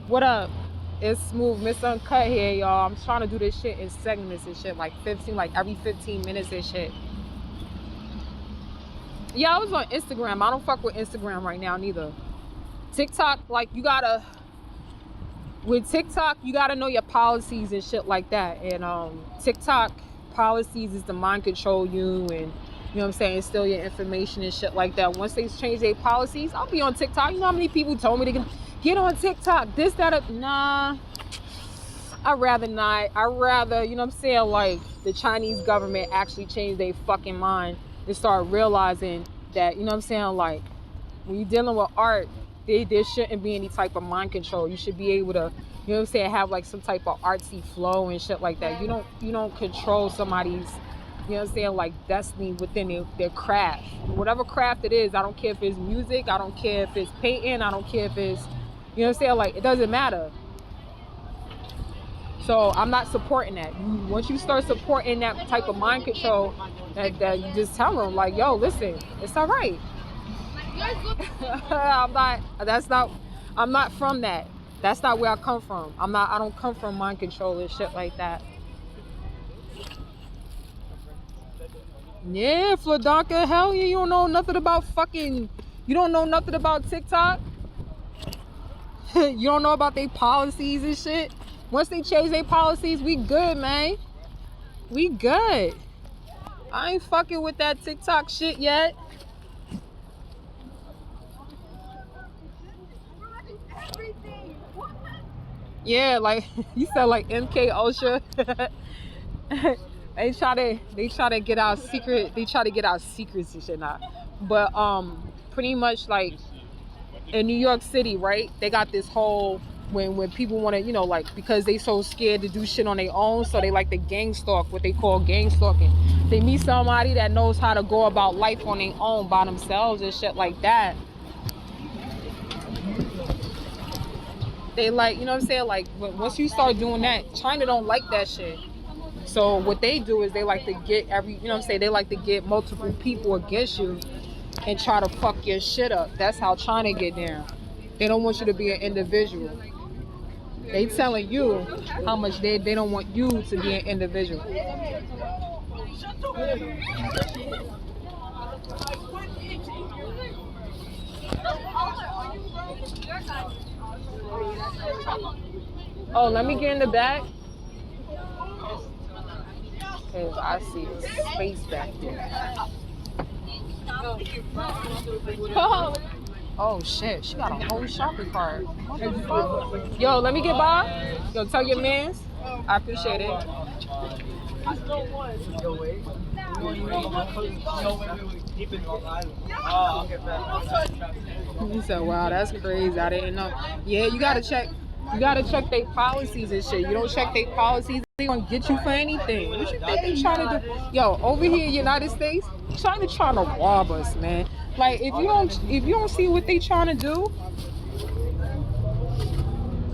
What up? It's Smooth Miss Uncut here, y'all. I'm trying to do this shit in segments and shit, like every 15 minutes and shit. Yeah, I was on Instagram. I don't fuck with Instagram right now neither. TikTok, like with TikTok, you gotta know your policies and shit like that. And TikTok policies is to mind control you and, you know what I'm saying, steal your information and shit like that. Once they change their policies, I'll be on TikTok. You know how many people told me to get on TikTok, this, that, nah. I'd rather not. I'd rather, you know what I'm saying, like the Chinese government actually change their fucking mind and start realizing that, you know what I'm saying, like when you're dealing with art, there shouldn't be any type of mind control. You should be able to, you know what I'm saying, have like some type of artsy flow and shit like that. You don't control somebody's, you know what I'm saying, like destiny within their craft. Whatever craft it is, I don't care if it's music, I don't care if it's painting, I don't care if it's, you know what I'm saying, like it doesn't matter. So I'm not supporting that. Once you start supporting that type of mind control, that you just tell them like, yo, listen, it's all right. I'm not from that. That's not where I come from. I don't come from mind control and shit like that. Yeah, Fladanka, hell yeah, you don't know nothing about TikTok. You don't know about their policies and shit. Once they change their policies, we good, man. We good. I ain't fucking with that TikTok shit yet. Yeah, like you said, like MK Ultra. they try to get our secret. They try to get our secrets and shit now. But pretty much like in New York City, right? They got this whole when people want to, you know, like because they so scared to do shit on their own, so they like the gang stalk, what they call gang stalking. They meet somebody that knows how to go about life on their own by themselves and shit like that. They like, you know what I'm saying, like once you start doing that, China don't like that shit. So what they do is they like to get you know what I'm saying, they like to get multiple people against you and try to fuck your shit up. That's how China get down. They don't want you to be an individual. They telling you how much they don't want you to be an individual. Oh, let me get in the back. Cause I see a space back there. Oh shit, she got a whole shopping cart. Yo, let me get by. Yo, tell your mans. I appreciate it. He said, wow, that's crazy. I didn't know. Yeah, you gotta check their policies and shit. You don't check their policies, they gonna get you for anything. What you think they trying to do? Yo, over here in the United States, China trying to rob us, man. Like if you don't see what they trying to do,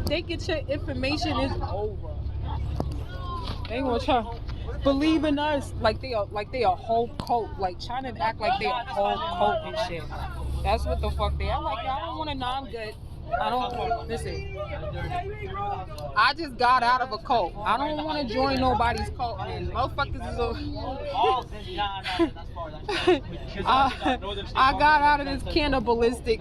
they get your information, is over. They gonna try believe in us like they a whole cult. Like China act like they a whole cult and shit. That's what the fuck they are. Like, I don't want to know I'm good. I don't listen. I just got out of a cult. I don't want to join nobody's cult, man. Motherfuckers is I got out of this cannibalistic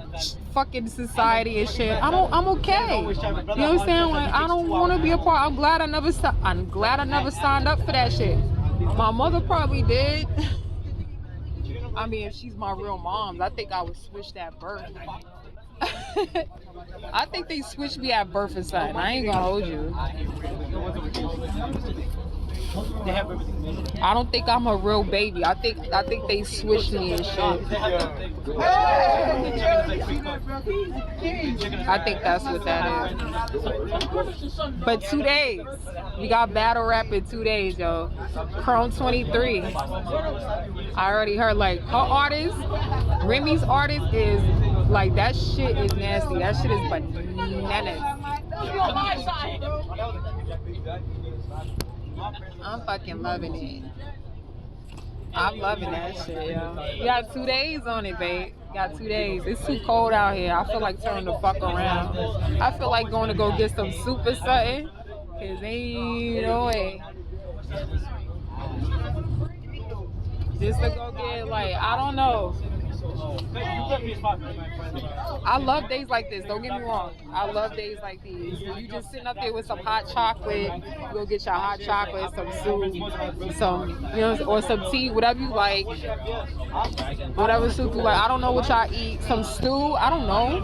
fucking society and shit. I'm okay. You know what I'm saying? Like, I don't want to be a part. I'm glad I never signed up for that shit. My mother probably did. I mean, if she's my real mom, I think I would switch that birth. I think they switched me at birth or something. I ain't gonna hold you. I don't think I'm a real baby. I think they switched me and shit. I think that's what that is. But 2 days. We got battle rap in 2 days, yo. Chrome 23. I already heard like her artist, Remy's artist is like, that shit is nasty. That shit is bananas. I'm fucking loving it. I'm loving that shit, yo. You got 2 days on it, babe. Got 2 days. It's too cold out here. I feel like turning the fuck around. I feel like going to go get some soup or something. Cause ain't no way. Just to go get like, I don't know. I love days like this. Don't get me wrong. I love days like these. You just sitting up there with some hot chocolate. You go get your hot chocolate, some soup, some, you know, or some tea, whatever you like. Whatever soup you like. I don't know what y'all eat. Some stew. I don't know.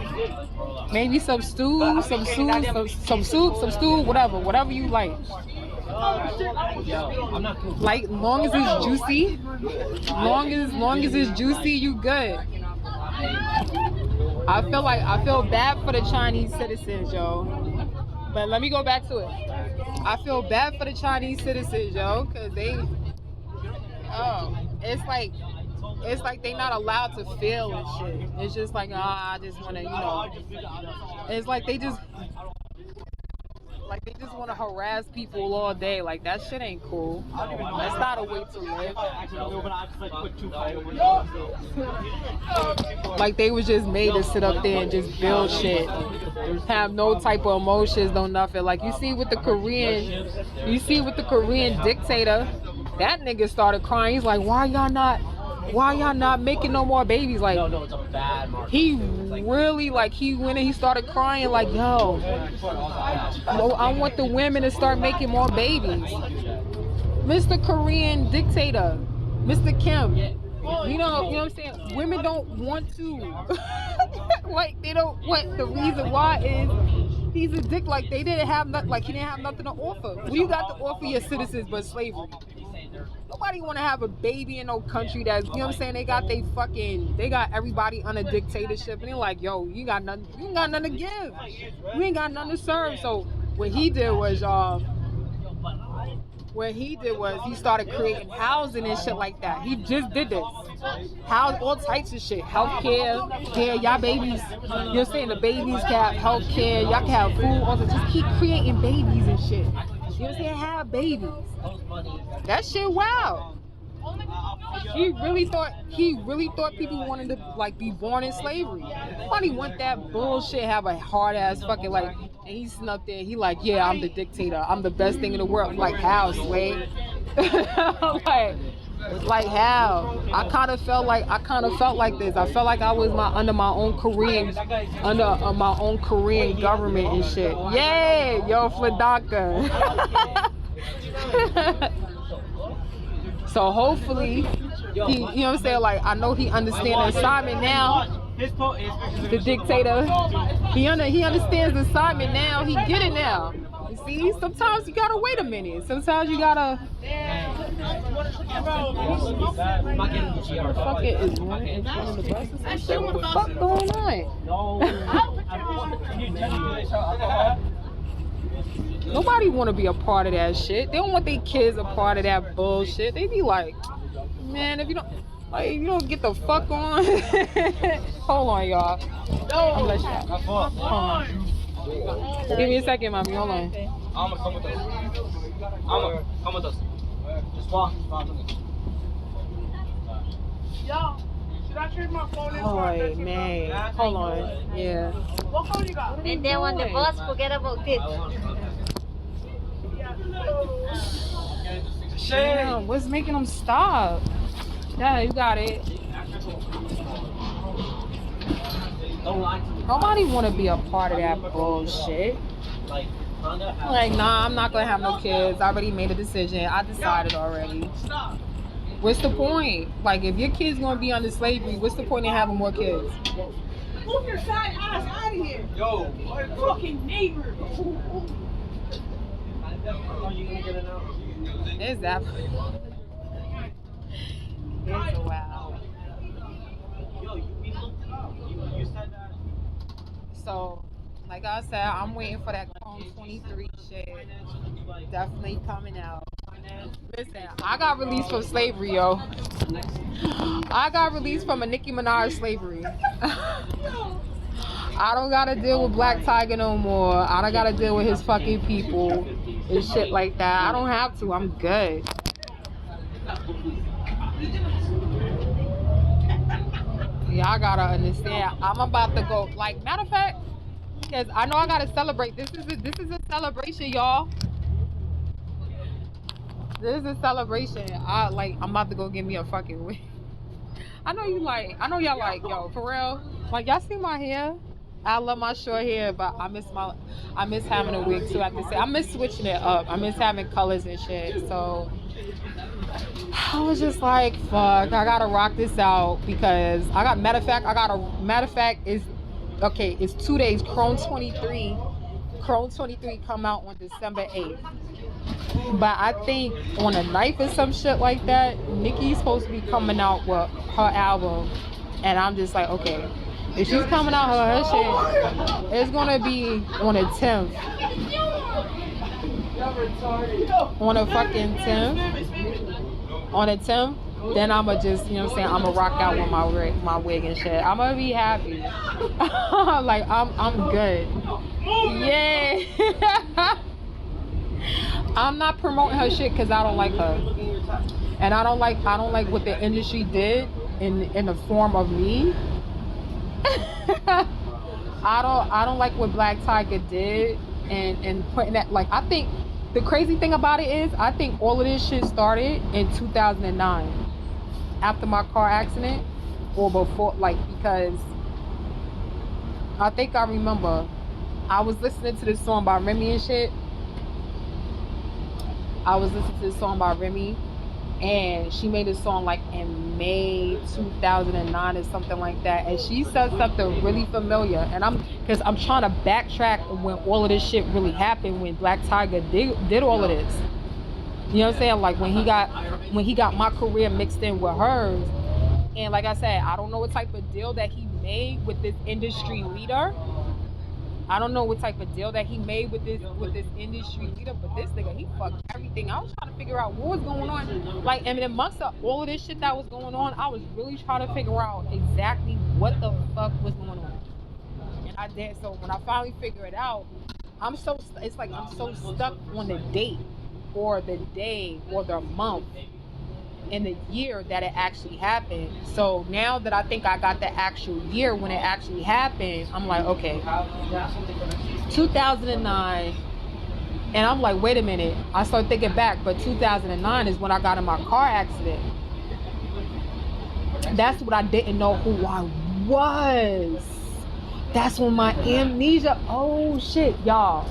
Maybe some stew, some soup, some soup, some stew, whatever you like. Like, long as it's juicy, long as it's juicy, you good. I feel bad for the Chinese citizens, yo. But let me go back to it. I feel bad for the Chinese citizens, yo, cause it's like they not allowed to feel and shit. It's just like, I just wanna, you know. It's like they just want to harass people all day. Like, that shit ain't cool. That's not a way to live. Like, they was just made to sit up there and just build shit. Have no type of emotions, no nothing. Like, you see with the Korean dictator, that nigga started crying. He's like, why y'all not making no more babies? Like, he really, like, he went and he started crying like, yo, I want the women to start making more babies. Mr. Korean dictator, Mr. Kim, you know what I'm saying? Women don't want to. Like, they don't want. The reason why is he's a dick. Like, he didn't have nothing to offer. What do you got to offer your citizens but slavery? Nobody want to have a baby in no country that's, you know what I'm saying, they got everybody under dictatorship, and they're like, yo, you ain't got nothing to give. You ain't got nothing to serve. So what he did was he started creating housing and shit like that. He just did this. All types of shit. Healthcare, yeah, y'all babies, you know what I'm saying, the babies can have healthcare, y'all can have food, also just keep creating babies and shit. You know what I'm saying? Have babies. That shit wild. He really thought people wanted to, like, be born in slavery. Nobody want that bullshit, have a hard ass fucking, like, and he's sitting up there, he like, yeah, I'm the dictator, I'm the best thing in the world. Like, how, Sway? like how? I kind of felt like this. I felt like I was under my own Korean government and shit. Yay, yo, Fladaka. So hopefully, he, you know what I'm saying, like, I know he understands the assignment now. The dictator, he understands the assignment now. He get it now. You see, sometimes you gotta wait a minute. Sometimes you gotta. Fuck it, is one in front of the bus or some shit? What the fuck going on? Nobody want to be a part of that shit. They don't want their kids a part of that bullshit. They be like, man, if you don't get the fuck on. Hold on, y'all. I'm let you. Hold on. Give me a second, mommy. Hold on. I'm gonna come with us. Come with us. Just walk. Yo, should I trade my phone in? Oh, man. Hold on. Yeah. What phone you got? And then on the bus, forget about this. Damn, what's making them stop? Yeah, you got it. Nobody want to be a part of that bullshit. Like, nah, I'm not gonna have no kids. I already made a decision. I decided already. What's the point? Like, if your kid's gonna be under slavery, what's the point in having more kids? Move your side ass out of here. Yo, fucking neighbor. Is that? It's wow. So, like I said, I'm waiting for that Chrome 23 shit. Definitely coming out. Listen, I got released from slavery, yo. I got released from a Nicki Minaj slavery. I don't gotta deal with Black Tiger no more. I don't gotta deal with his fucking people and shit like that. I don't have to. I'm good. Yeah, I gotta understand. I'm about to go. Like, matter of fact, because I know I gotta celebrate. This is a celebration, y'all. This is a celebration. I'm about to go get me a fucking wig. I know you like. I know y'all like, yo, for real. Like, y'all see my hair? I love my short hair, but I miss having a wig too. I have to say, I miss switching it up. I miss having colors and shit. So I was just like, fuck, I gotta rock this out because I got. Matter of fact is, okay, it's 2 days. Chrome 23 come out on December 8th. But I think on a knife or some shit like that, Nicki's supposed to be coming out with her album. And I'm just like, okay, if she's coming out with her shit, it's gonna be on the 10th. On a fucking 10th. On the 10th, then I'ma just, you know what I'm saying, I'ma rock out with my wig and shit. I'ma be happy. Like I'm good. Yeah. I'm not promoting her shit because I don't like her, and I don't like what the industry did in the form of me. I don't like what Black Tiger did and putting that, like, I think the crazy thing about it is I think all of this shit started in 2009 after my car accident or before, like, because I think I remember I was listening to this song by Remy and shit. I was listening to this song by Remy, and she made a song like in May 2009 or something like that, and she said something really familiar, and I'm trying to backtrack when all of this shit really happened, when Black Tiger did all of this. You know what I'm saying? Like when he got my career mixed in with hers, and like I said, I don't know what type of deal that he made with this industry leader. I don't know what type of deal that he made with this industry leader, but this nigga, he fucked everything. I was trying to figure out what was going on. Like, and amongst all of this shit that was going on, I was really trying to figure out exactly what the fuck was going on. And I did. So when I finally figure it out, it's like I'm so stuck on the date or the day or the month in the year that it actually happened. So now that I think I got the actual year when it actually happened, I'm like, okay, 2009. And I'm like, wait a minute. I started thinking back, but 2009 is when I got in my car accident. That's what I didn't know who I was. That's when my amnesia, oh shit, y'all.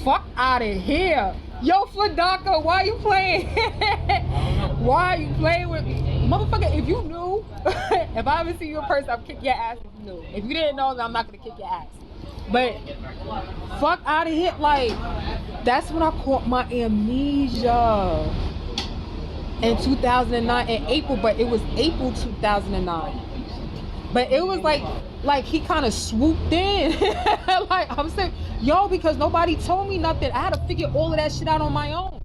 Fuck out of here. Yo, Fladaka, why you playing? Why are you playing with me? Motherfucker, if you knew, if I ever see you in person, I'll kick your ass if you knew. If you didn't know, then I'm not gonna kick your ass. But fuck out of here. Like, that's when I caught my amnesia. In 2009, in April, but it was April 2009. But it was like he kind of swooped in. Like, I'm saying, yo, because nobody told me nothing. I had to figure all of that shit out on my own.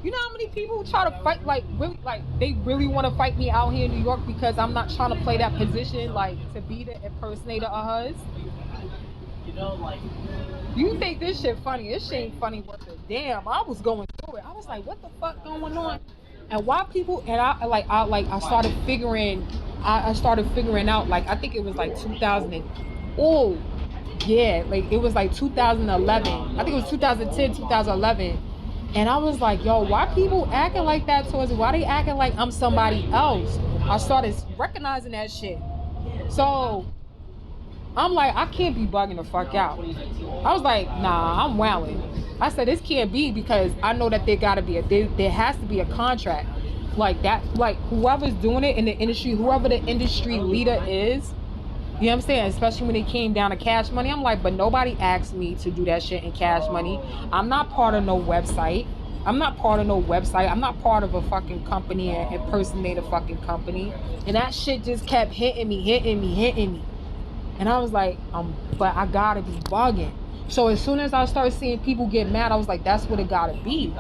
You know how many people try to fight, like, really, like, they really want to fight me out here in New York because I'm not trying to play that position, like, to be the impersonator of hers? You think this shit funny? This shit ain't funny worth a damn. I was going through it. I was like, what the fuck going on? And why people, and I started figuring out, like, I think it was like 2000, oh yeah, like it was like 2011, I think it was 2010, 2011, and I was like, yo, why people acting like that towards me? Why they acting like I'm somebody else? I started recognizing that shit. So I'm like, I can't be bugging the fuck out. I was like, nah, I'm wilding. I said, this can't be, because I know that there has to be a contract. Like that, like whoever's doing it in the industry, whoever the industry leader is, you know what I'm saying? Especially when it came down to Cash Money. I'm like, but nobody asked me to do that shit in Cash Money. I'm not part of no website. I'm not part of a fucking company and impersonate a fucking company. And that shit just kept hitting me. And I was like, but I gotta be bugging. So as soon as I started seeing people get mad, I was like, that's what it gotta be.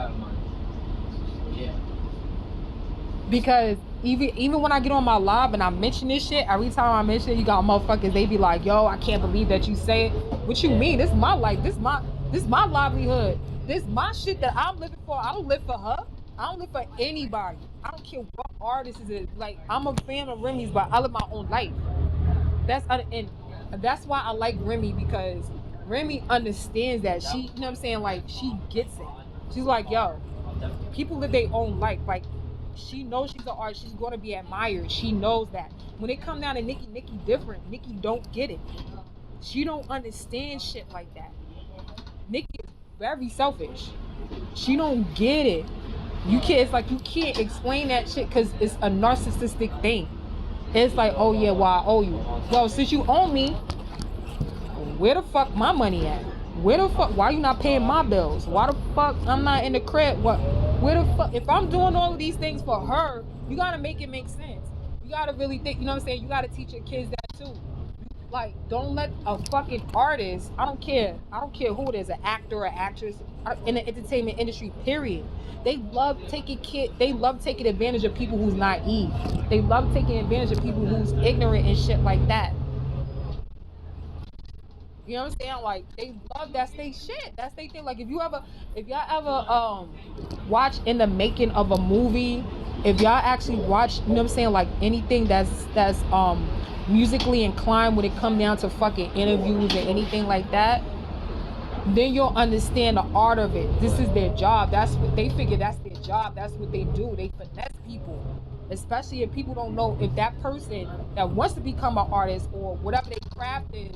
Because even when I get on my live and I mention this shit, every time I mention it, you got motherfuckers, they be like, yo, I can't believe that you say it. What you mean? This is my life. This is my livelihood. This is my shit that I'm living for. I don't live for her. I don't live for anybody. I don't care what artist is like, I'm a fan of Remy's, but I live my own life. And that's why I like Remy, because Remy understands that. She, you know what I'm saying, like, she gets it. She's like, yo, people live their own life. Like, she knows she's an artist. She's gonna be admired. She knows that. When it come down to Nikki different. Nikki don't get it. She don't understand shit like that. Nikki is very selfish. She don't get it. You can't. It's like you can't explain that shit because it's a narcissistic thing. It's like, oh yeah, well, I owe you. Well, since you owe me, where the fuck my money at? Where the fuck? Why you not paying my bills? Why the fuck I'm not in the crib? What? Where the fuck? If I'm doing all of these things for her, you gotta make it make sense. You gotta really think. You know what I'm saying? You gotta teach your kids that too. Like, don't let a fucking artist. I don't care who it is, an actor or actress in the entertainment industry. Period. They love taking advantage of people who's naive. They love taking advantage of people who's ignorant and shit like that. You know what I'm saying? Like, they love, that's they shit. That's they thing. Like, if y'all ever watch in the making of a movie, if y'all actually watch, you know what I'm saying, like anything that's musically inclined when it come down to fucking interviews and anything like that, then you'll understand the art of it. This is their job. That's what they figure. That's their job. That's what they do. They finesse people, especially if people don't know if that person that wants to become an artist or whatever their craft is.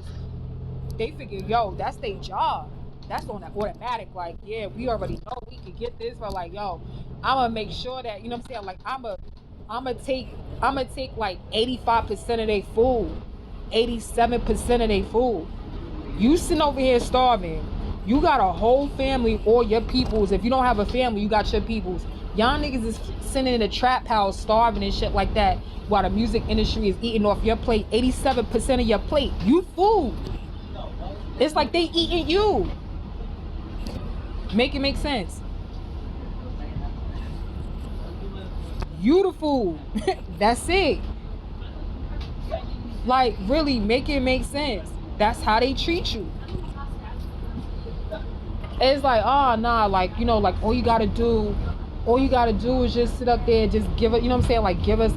They figure, yo, that's their job. That's on that automatic. Like, yeah, we already know we can get this. But like, yo, I'm gonna make sure that, you know what I'm saying. Like, I'm gonna take like 85% of their food, 87% of their food. You sitting over here starving. You got a whole family or your peoples. If you don't have a family, you got your peoples. Y'all niggas is sitting in a trap house starving and shit like that while the music industry is eating off your plate. 87% of your plate. You food. It's like they eating you. Make it make sense. You the food. That's it. Like, really, make it make sense. That's how they treat you. It's like, oh nah, like, you know, like all you gotta do is just sit up there and just give it, you know what I'm saying? Like, give us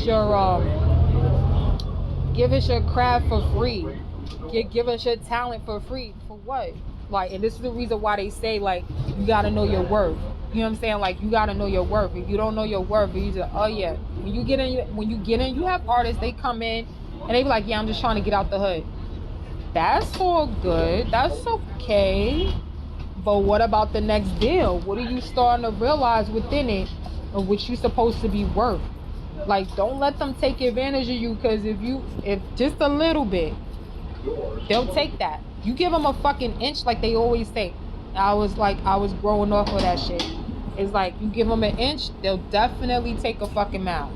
your craft for free. Give us your talent for free. For what? Like, and this is the reason why they say, like, you gotta know your worth. You know what I'm saying? Like, you gotta know your worth. If you don't know your worth, you just, oh yeah. When you get in, you have artists, they come in and they be like, yeah, I'm just trying to get out the hood. That's all good. That's okay. But what about the next deal? What are you starting to realize within it of what you're supposed to be worth? Like, don't let them take advantage of you, because if just a little bit, they'll take that. You give them a fucking inch, like they always say. I was growing off of that shit. It's like, you give them an inch, they'll definitely take a fucking mile.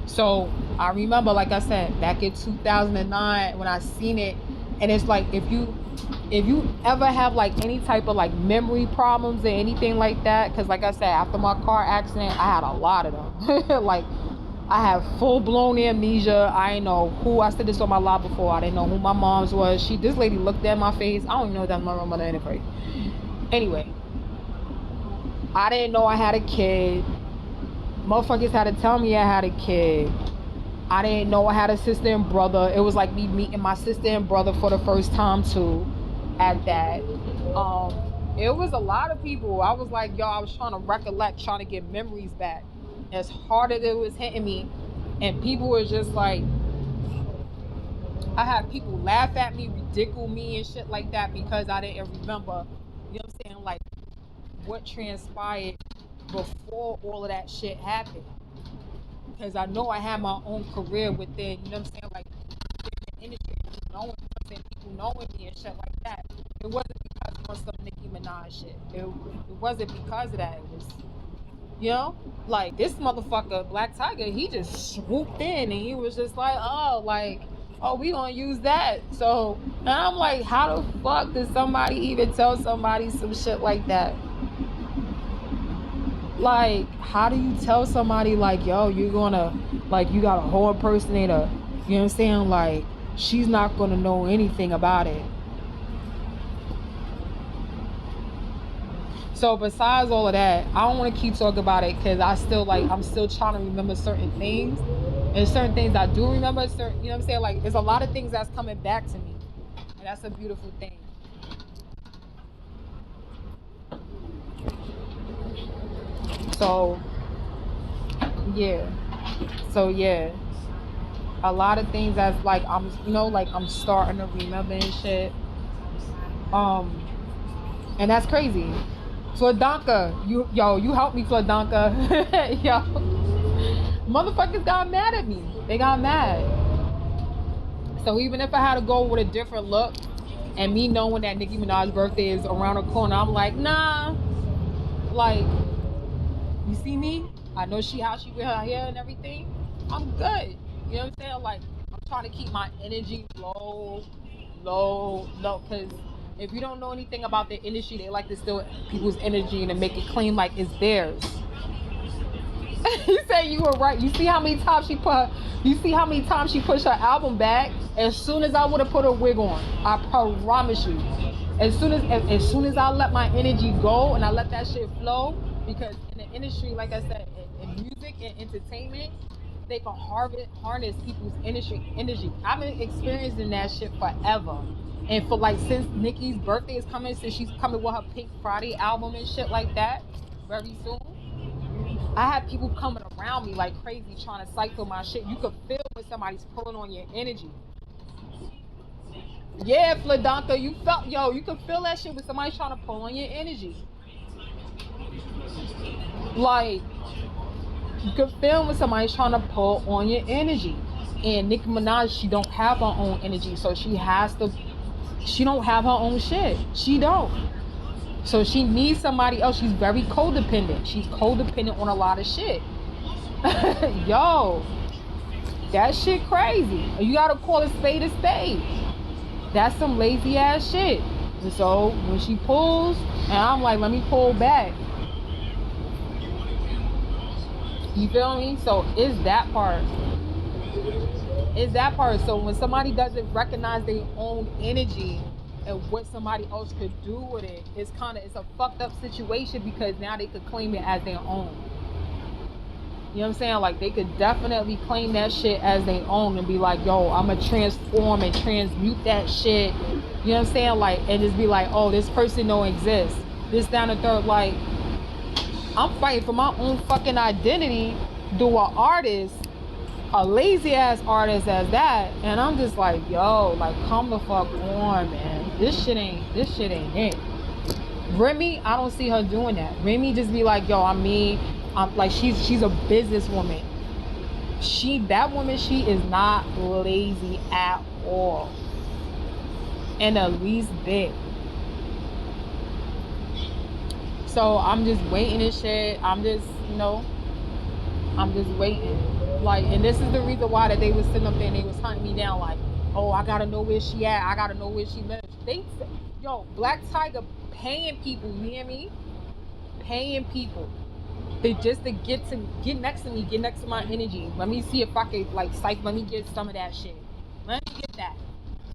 So I remember, like I said, back in 2009 when I seen it, and it's like, if you ever have like any type of like memory problems or anything like that, because like I said, after my car accident, I had a lot of them. Like, I have full-blown amnesia. I didn't know who, I said this on my live before, I didn't know who my mom's was. This lady looked at my face. I don't even know if that's my mother anyway. Anyway, I didn't know I had a kid. Motherfuckers had to tell me I had a kid. I didn't know I had a sister and brother. It was like me meeting my sister and brother for the first time too, at that. It was a lot of people. I was like, yo, I was trying to recollect, trying to get memories back. As hard as it was hitting me, and people were just like, I had people laugh at me, ridicule me and shit like that, because I didn't remember, you know what I'm saying, like what transpired before all of that shit happened. Because I know I had my own career within, you know what I'm saying, like the industry, knowing, you know what I'm saying, people knowing me and shit like that. It wasn't because of some Nicki Minaj shit. It wasn't because of that. It was, you know, like this motherfucker, Black Tiger, he just swooped in and he was just like, oh, we gonna use that. So, and I'm like, how the fuck does somebody even tell somebody some shit like that? Like, how do you tell somebody like, yo, you're gonna, like, you got a whole impersonator, you know what I'm saying? Like, she's not gonna know anything about it. So So besides all of that, I don't want to keep talking about it because I'm still trying to remember certain things, and certain things I do remember. Certain, you know what I'm saying? Like, there's a lot of things that's coming back to me, and that's a beautiful thing. So yeah, yeah, a lot of things that's like I'm starting to remember and shit. And that's crazy. Fladanka, you helped me, Fladanka. Yo, motherfuckers got mad at me. They got mad. So even if I had to go with a different look, and me knowing that Nicki Minaj's birthday is around the corner, I'm like, nah. Like, you see me? I know how she wear her hair and everything. I'm good. You know what I'm saying? Like, I'm trying to keep my energy low, because if you don't know anything about the industry, they like to steal people's energy and to make it claim like it's theirs. You say you were right. You see how many times she pushed her album back? As soon as I would have put a wig on, I promise you. As soon as I let my energy go and I let that shit flow, because in the industry, like I said, in music and entertainment, they can harness people's energy. I've been experiencing that shit forever. And for like, since Nicki's birthday is coming, since she's coming with her Pink Friday album and shit like that very soon, I had people coming around me like crazy trying to cycle my shit. You could feel when somebody's pulling on your energy. Yeah, Fladanka, you could feel that shit when somebody's trying to pull on your energy. Like, you could feel when somebody's trying to pull on your energy. And Nicki Minaj, she don't have her own energy, so she don't have her own shit. She don't. So she needs somebody else. She's very codependent. She's codependent on a lot of shit. Yo, that shit crazy. You gotta call a spade a spade. That's some lazy ass shit. And so when she pulls, and I'm like, let me pull back. You feel me? So it's that part. So when somebody doesn't recognize their own energy and what somebody else could do with it, it's a fucked up situation, because now they could claim it as their own. You know what I'm saying? Like, they could definitely claim that shit as their own and be like, yo, I'ma transform and transmute that shit. You know what I'm saying? Like, and just be like, oh, this person don't exist. This, down, the third. Like, I'm fighting for my own fucking identity through an artist, a lazy ass artist as that, and I'm just like, yo, like, come the fuck on, man. This shit ain't it. Remy, I don't see her doing that. Remy just be like, yo, I'm like, she's a businesswoman. That woman, she is not lazy at all. In the least bit. So I'm just waiting and shit. I'm just waiting. Like, and this is the reason why that they was sitting up there and they was hunting me down, like, oh, I gotta know where she at. I gotta know where she lives. Black Tiger paying people, you hear me? Paying people. Just to get next to me, get next to my energy. Let me see if I could, like, let me get some of that shit. Let me get that.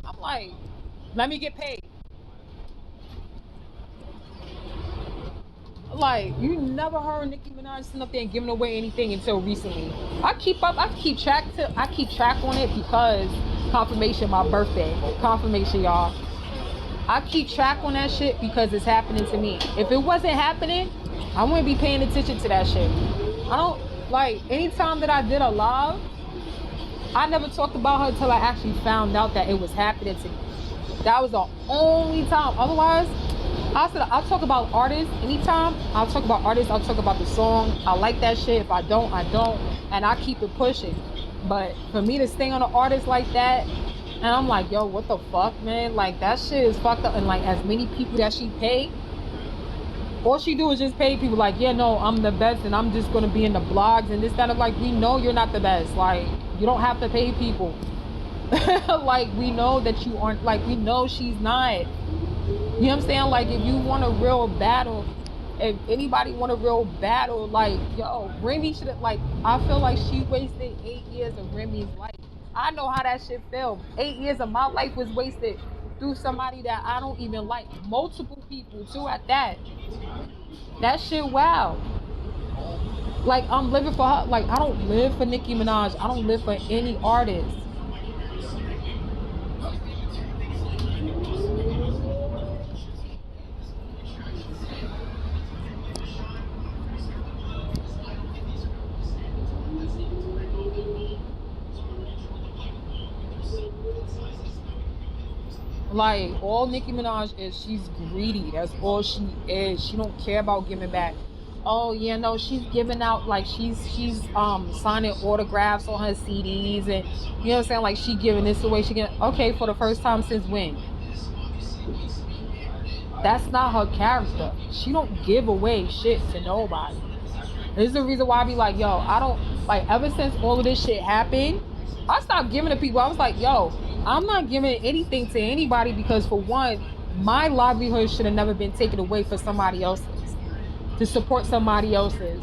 I'm like, let me get paid. Like, you never heard Nicki Minaj sitting up there and giving away anything until recently. I keep track on it because confirmation, my birthday. Confirmation, y'all. I keep track on that shit because it's happening to me. If it wasn't happening, I wouldn't be paying attention to that shit. I don't, like, anytime that I did a live, I never talked about her until I actually found out that it was happening to me. That was the only time. Otherwise, I'll talk about artists anytime. I'll talk about artists. I'll talk about the song. I like that shit. If I don't, I don't. And I keep it pushing. But for me to stay on an artist like that, and I'm like, yo, what the fuck, man? Like, that shit is fucked up. And like, as many people that she paid, all she do is just pay people like, yeah, no, I'm the best, and I'm just gonna be in the blogs and this, that, and like, we know you're not the best. Like, you don't have to pay people. Like, we know that you aren't, like, we know she's not. You know what I'm saying? Like, if you want a real battle, if anybody want a real battle, like, yo, Remy should have, like, I feel like she wasted 8 years of Remy's life. I know how that shit felt. 8 years of my life was wasted through somebody that I don't even like. Multiple people too at that. That shit wow. Like I'm living for her. Like I don't live for Nicki Minaj. I don't live for any artist. Like all Nicki Minaj is, she's greedy. That's all she is. She don't care about giving back. Oh yeah, no, she's giving out like she's signing autographs on her CDs and you know what I'm saying? Like she giving this away. She getting okay for the first time since when? That's not her character. She don't give away shit to nobody. This is the reason why I be like, yo, I don't like ever since all of this shit happened, I stopped giving to people. I was like, yo, I'm not giving anything to anybody because for one, my livelihood should have never been taken away for somebody else's. To support somebody else's.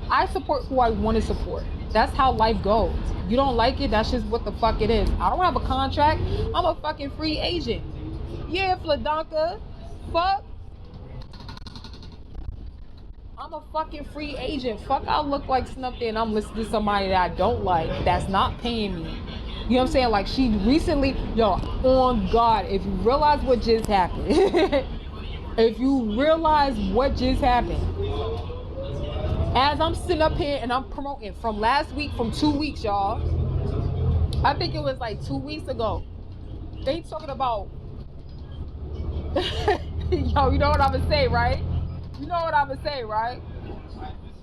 I support who I want to support. That's how life goes. You don't like it, that's just what the fuck it is. I don't have a contract. I'm a fucking free agent. Yeah, Fladanka. Fuck. I'm a fucking free agent. Fuck, I look like something and I'm listening to somebody that I don't like that's not paying me. You know what I'm saying? Like she recently, yo, on God, if you realize what just happened, if you realize what just happened, as I'm sitting up here and I'm promoting from last week, from 2 weeks, y'all, I think it was like 2 weeks ago, they talking about, yo, you know what I'm gonna say, right? You know what I'm gonna say, right?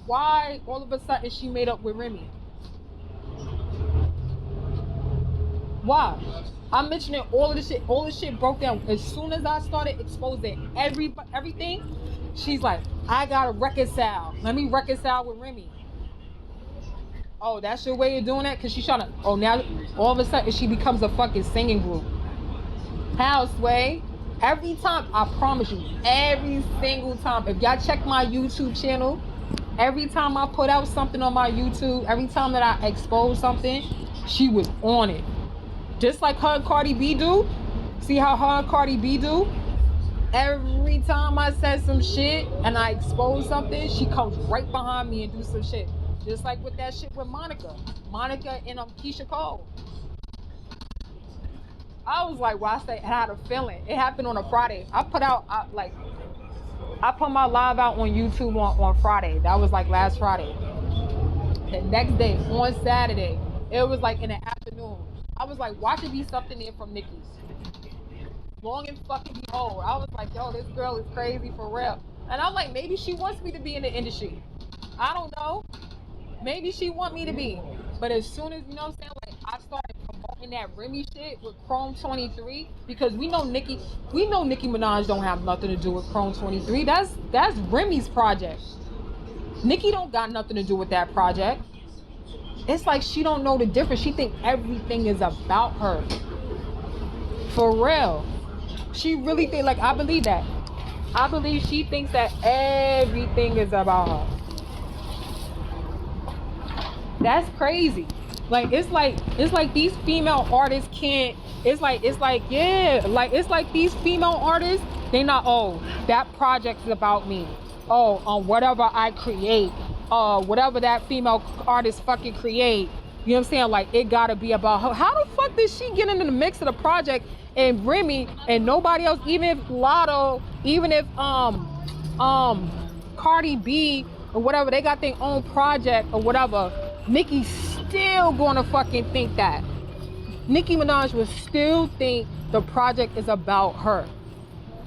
Why all of a sudden she made up with Remy? Why? I'm mentioning all of this shit. All this shit broke down. As soon as I started exposing everything, she's like, I gotta reconcile. Let me reconcile with Remy. Oh, that's your way of doing that? Cause she's trying to, oh, now all of a sudden she becomes a fucking singing group. How, Sway? Every time, I promise you, every single time, if y'all check my YouTube channel, every time I put out something on my YouTube, every time that I expose something, she was on it. Just like her and Cardi B do. See how her and Cardi B do? Every time I said some shit and I expose something, she comes right behind me and do some shit. Just like with that shit with Monica. Monica and Keisha Cole. I was like, well, I had a feeling. It happened on a Friday. I put my live out on YouTube on Friday. That was like last Friday. The next day, on Saturday, it was like in the afternoon. I was like, watch it be something there from Nicki. Long and fucking behold. I was like, yo, this girl is crazy for real. And I'm like, maybe she wants me to be in the industry. I don't know. Maybe she want me to be. But as soon as, you know what I'm saying, like I started promoting that Remy shit with Chrome 23, because we know Nicki Minaj don't have nothing to do with Chrome 23. That's Remy's project. Nicki don't got nothing to do with that project. It's like she don't know the difference. She think everything is about her. For real. She really think, like, I believe that. I believe she thinks that everything is about her. That's crazy. Like it's like these female artists can't. It's like yeah. Like it's like these female artists. They not. Oh, that project is about me. Oh, on whatever I create. Whatever that female artist fucking create. You know what I'm saying? Like it gotta be about her. How the fuck did she get into the mix of the project and Remy and nobody else? Even if Lotto, even if Cardi B or whatever, they got their own project or whatever. Nicki still gonna fucking think that. Nicki Minaj will still think the project is about her,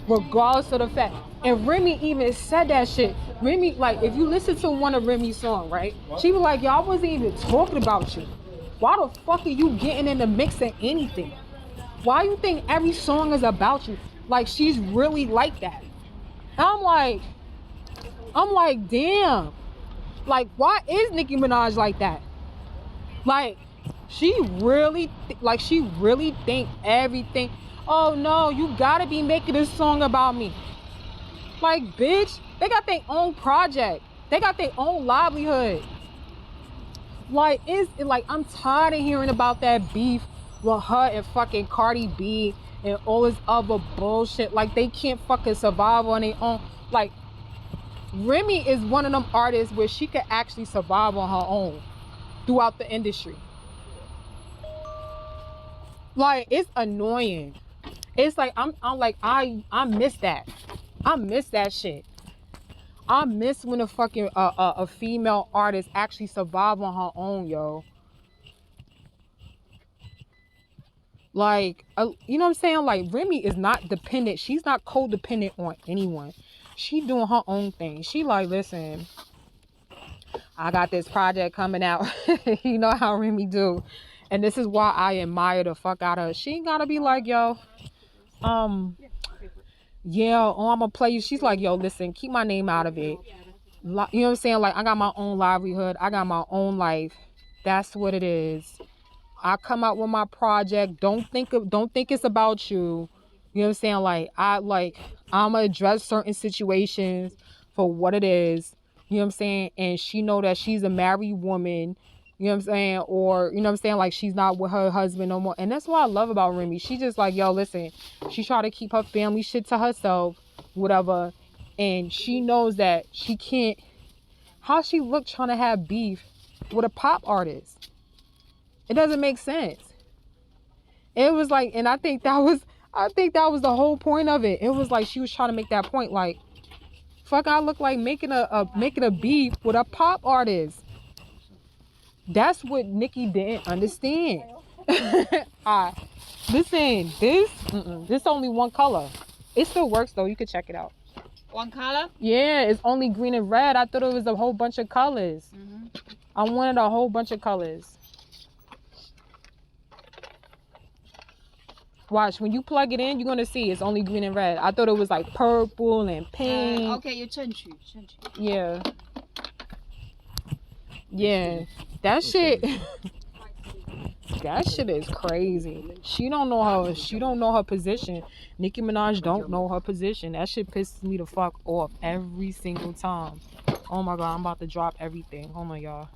regardless of the fact. And Remy even said that shit. Remy, like, if you listen to one of Remy's songs, right? She was like, yo, I wasn't even talking about you. Why the fuck are you getting in the mix of anything? Why you think every song is about you? Like, she's really like that. And I'm like, damn. Like, why is Nicki Minaj like that? Like, she really think everything. Oh no, you gotta be making this song about me. Like, bitch, they got their own project. They got their own livelihood. Like, I'm tired of hearing about that beef with her and fucking Cardi B and all this other bullshit. Like, they can't fucking survive on their own. Like, Remy is one of them artists where she could actually survive on her own throughout the industry. Like, it's annoying. It's like I miss that. I miss that shit. I miss when a female artist actually survive on her own, yo. Like, you know what I'm saying? Like, Remy is not dependent. She's not codependent on anyone. She doing her own thing. She like, listen, I got this project coming out. You know how Remy do. And this is why I admire the fuck out of her. She ain't gotta be like, yo, yeah, oh, I'm gonna play you. She's like, yo, listen, keep my name out of it. You know what I'm saying? Like, I got my own livelihood. I got my own life. That's what it is. I come out with my project. Don't think it's about you. You know what I'm saying? Like, I'ma address certain situations for what it is. You know what I'm saying? And she know that she's a married woman. You know what I'm saying? Or, you know what I'm saying? Like, she's not with her husband no more. And that's what I love about Remy. She just like, yo, listen, she try to keep her family shit to herself, whatever. And she knows that she can't, how she look trying to have beef with a pop artist. It doesn't make sense. It was like, and I think that was the whole point of it. It was like she was trying to make that point, like, fuck, I look like making a beef with a pop artist. That's what Nikki didn't understand. Listen, this only one color. It still works though. You could check it out. One color? Yeah, it's only green and red. I thought it was a whole bunch of colors. I wanted a whole bunch of colors. Watch, when you plug it in, you're gonna see it's only green and red. I thought it was like purple and pink. Okay, you change. Yeah. Yeah. That shit that shit is crazy. She don't know her position. Nicki Minaj don't know her position. That shit pisses me the fuck off every single time. Oh my god, I'm about to drop everything. Hold on, y'all.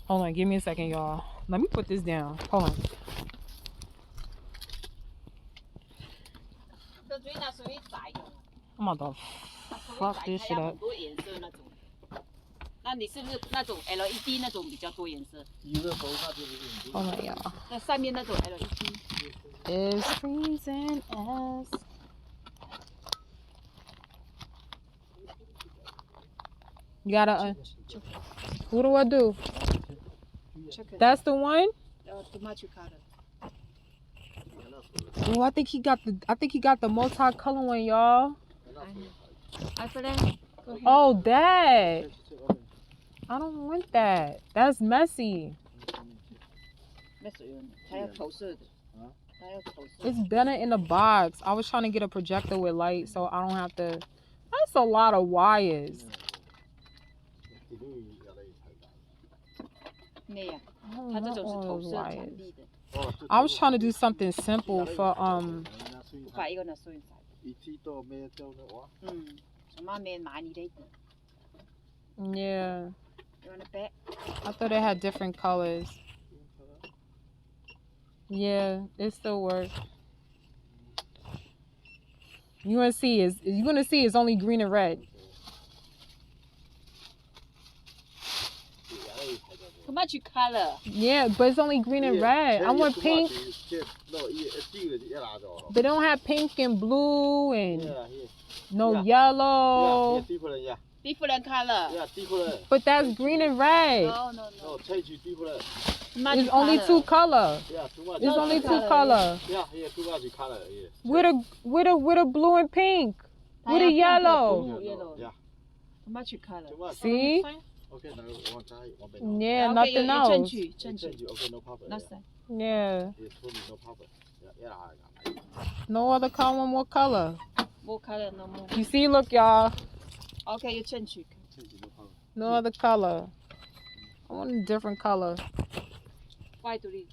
Hold on, give me a second, y'all. Let me put this down. Hold on. I'm about to fuck this shit up. 那你是不是那种 LED 那种比较多颜色？ Hold on, y'all. 那上面那种 LED。 It's freezing as. You gotta. What do I do? That's the one. Too much color. Oh, I think he got the multi-color one, y'all. Oh, that. I don't want that. That's messy. It's better in the box. I was trying to get a projector with light so I don't have to. That's a lot of wires. I was trying to do something simple for yeah. I thought it had different colors. Yeah, it still works. You're gonna see it's only green and red. Too much color. Yeah, but it's only green and red. I want pink. They don't have pink and blue and no yellow. Different color. But that's green and red. No. It's only two color. It's only two color. With a blue and pink. With a yellow. Too much color. See? Yeah, okay, nothing else. Okay, no problem. Yeah. No problem. No other color, more color. More color, no more. You see, look, y'all. Okay, you change. No other color. I want a different color. Why do you?